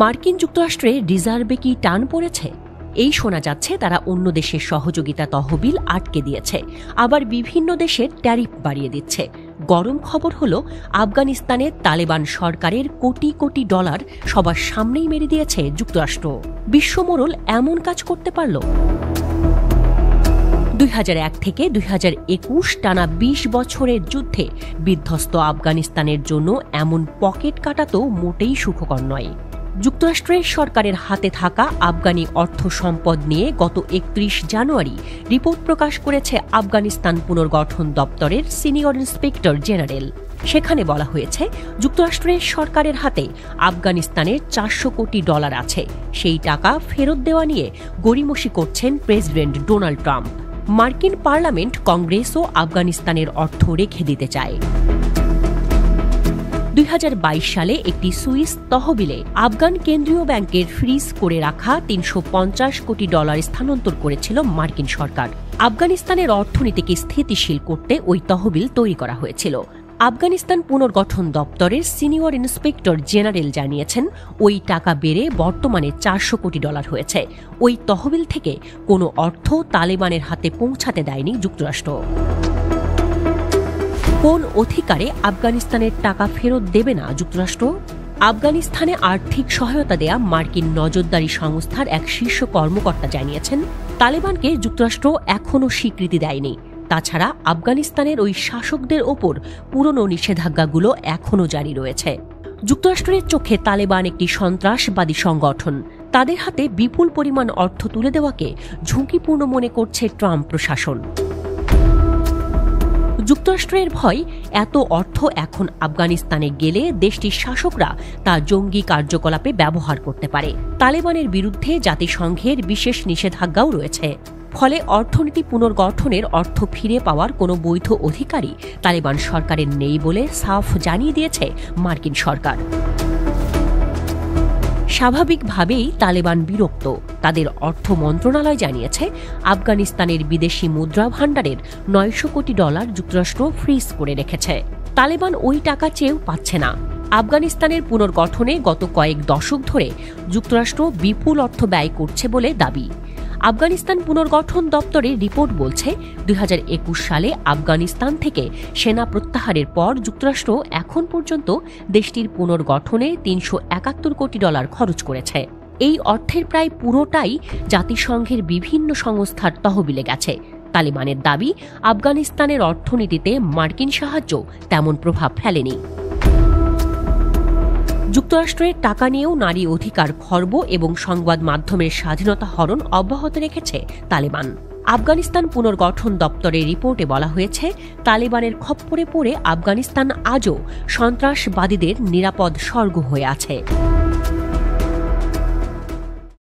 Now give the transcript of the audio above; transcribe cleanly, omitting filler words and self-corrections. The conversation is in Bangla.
মার্কিন যুক্তরাষ্ট্রে রিজার্ভে কি টান পড়েছে? এই শোনা যাচ্ছে তারা অন্য দেশের সহযোগিতা তহবিল আটকে দিয়েছে, আবার বিভিন্ন দেশের ট্যারিফ বাড়িয়ে দিচ্ছে। গরম খবর হলো আফগানিস্তানে তালেবান সরকারের কোটি কোটি ডলার সবার সামনেই মেরে দিয়েছে যুক্তরাষ্ট্র। বিশ্বমোড়ল এমন কাজ করতে পারল? 2001 থেকে 2021 টানা 20 বছরের যুদ্ধে বিধ্বস্ত আফগানিস্তানের জন্য এমন পকেট কাটা তো মোটেই সুখকর নয়। যুক্তরাষ্ট্রের সরকারের হাতে থাকা আফগানি অর্থ সম্পদ নিয়ে গত 31 জানুয়ারি রিপোর্ট প্রকাশ করেছে আফগানিস্তান পুনর্গঠন দপ্তরের সিনিয়র ইন্সপেক্টর জেনারেল। সেখানে বলা হয়েছে, যুক্তরাষ্ট্রের সরকারের হাতে আফগানিস্তানের 400 কোটি ডলার আছে। সেই টাকা ফেরত দেওয়া নিয়ে গড়িমসি করছেন প্রেসিডেন্ট ডোনাল্ড ট্রাম্প। মার্কিন পার্লামেন্ট, কংগ্রেসও আফগানিস্তানের অর্থ রেখে দিতে চায়। 2022 সালে একটি সুইস তহবিলে আফগান কেন্দ্রীয় ব্যাংকের ফ্রিজ করে রাখা 350 কোটি ডলার স্থানান্তর করেছিল মার্কিন সরকার। আফগানিস্তানের অর্থনীতিকে স্থিতিশীল করতে ওই তহবিল তৈরি করা হয়েছিল। আফগানিস্তান পুনর্গঠন দপ্তরের সিনিয়র ইন্সপেক্টর জেনারেল জানিয়েছেন, ওই টাকা বেড়ে বর্তমানে 400 কোটি ডলার হয়েছে। ওই তহবিল থেকে কোনো অর্থ তালেবানের হাতে পৌঁছাতে দেয়নি যুক্তরাষ্ট্র। কোন অধিকারে আফগানিস্তানের টাকা ফেরত দেবে না যুক্তরাষ্ট্র? আফগানিস্তানে আর্থিক সহায়তা দেয়া মার্কিন নজরদারি সংস্থার এক শীর্ষ কর্মকর্তা জানিয়েছেন, তালেবানকে যুক্তরাষ্ট্র এখনও স্বীকৃতি দেয়নি। তাছাড়া আফগানিস্তানের ওই শাসকদের ওপর পুরনো নিষেধাজ্ঞাগুলো এখনও জারি রয়েছে। যুক্তরাষ্ট্রের চোখে তালেবান একটি সন্ত্রাসবাদী সংগঠন। তাদের হাতে বিপুল পরিমাণ অর্থ তুলে দেওয়াকে ঝুঁকিপূর্ণ মনে করছে ট্রাম্প প্রশাসন। যুক্তরাষ্ট্রের ভয়, এত অর্থ এখন আফগানিস্তানে গেলে দেশটির শাসকরা তা জঙ্গি কার্যকলাপে ব্যবহার করতে পারে। তালেবানের বিরুদ্ধে জাতিসংঘের বিশেষ নিষেধাজ্ঞাও রয়েছে। ফলে অর্থনীতি পুনর্গঠনের অর্থ ফিরে পাওয়ার কোনো বৈধ অধিকারই তালেবান সরকারের নেই বলে সাফ জানিয়ে দিয়েছে মার্কিন সরকার। স্বাভাবিকভাবেই তালেবান বিরক্ত। তাদের অর্থ মন্ত্রণালয় জানিয়েছে, আফগানিস্তানের বিদেশি মুদ্রা ভাণ্ডারের 900 কোটি ডলার যুক্তরাষ্ট্র ফ্রিজ করে রেখেছে। তালেবান ওই টাকা চেয়েও পাচ্ছে না। আফগানিস্তানের পুনর্গঠনে গত কয়েক দশক ধরে যুক্তরাষ্ট্র বিপুল অর্থ ব্যয় করছে বলে দাবি। আফগানিস্তান পুনর্গঠন দপ্তরের রিপোর্ট বলছে, 2021 সালে আফগানিস্তান থেকে সেনা প্রত্যাহারের পর যুক্তরাষ্ট্র এখন পর্যন্ত দেশটির পুনর্গঠনে 371 কোটি ডলার খরচ করেছে। এই অর্থের প্রায় পুরোটাই জাতিসংঘের বিভিন্ন সংস্থার তহবিলে গেছে। তালেবানের দাবি, আফগানিস্তানের অর্থনীতিতে মার্কিন সাহায্য তেমন প্রভাব ফেলেনি। যুক্তরাষ্ট্রের টাকা নিয়েও নারী অধিকার খর্ব এবং সংবাদ মাধ্যমের স্বাধীনতা হরণ অব্যাহত রেখেছে তালেবান। আফগানিস্তান পুনর্গঠন দপ্তরের রিপোর্টে বলা হয়েছে, তালেবানের খপ্পরে পড়ে আফগানিস্তান আজও সন্ত্রাসবাদীদের নিরাপদ স্বর্গ হয়ে আছে।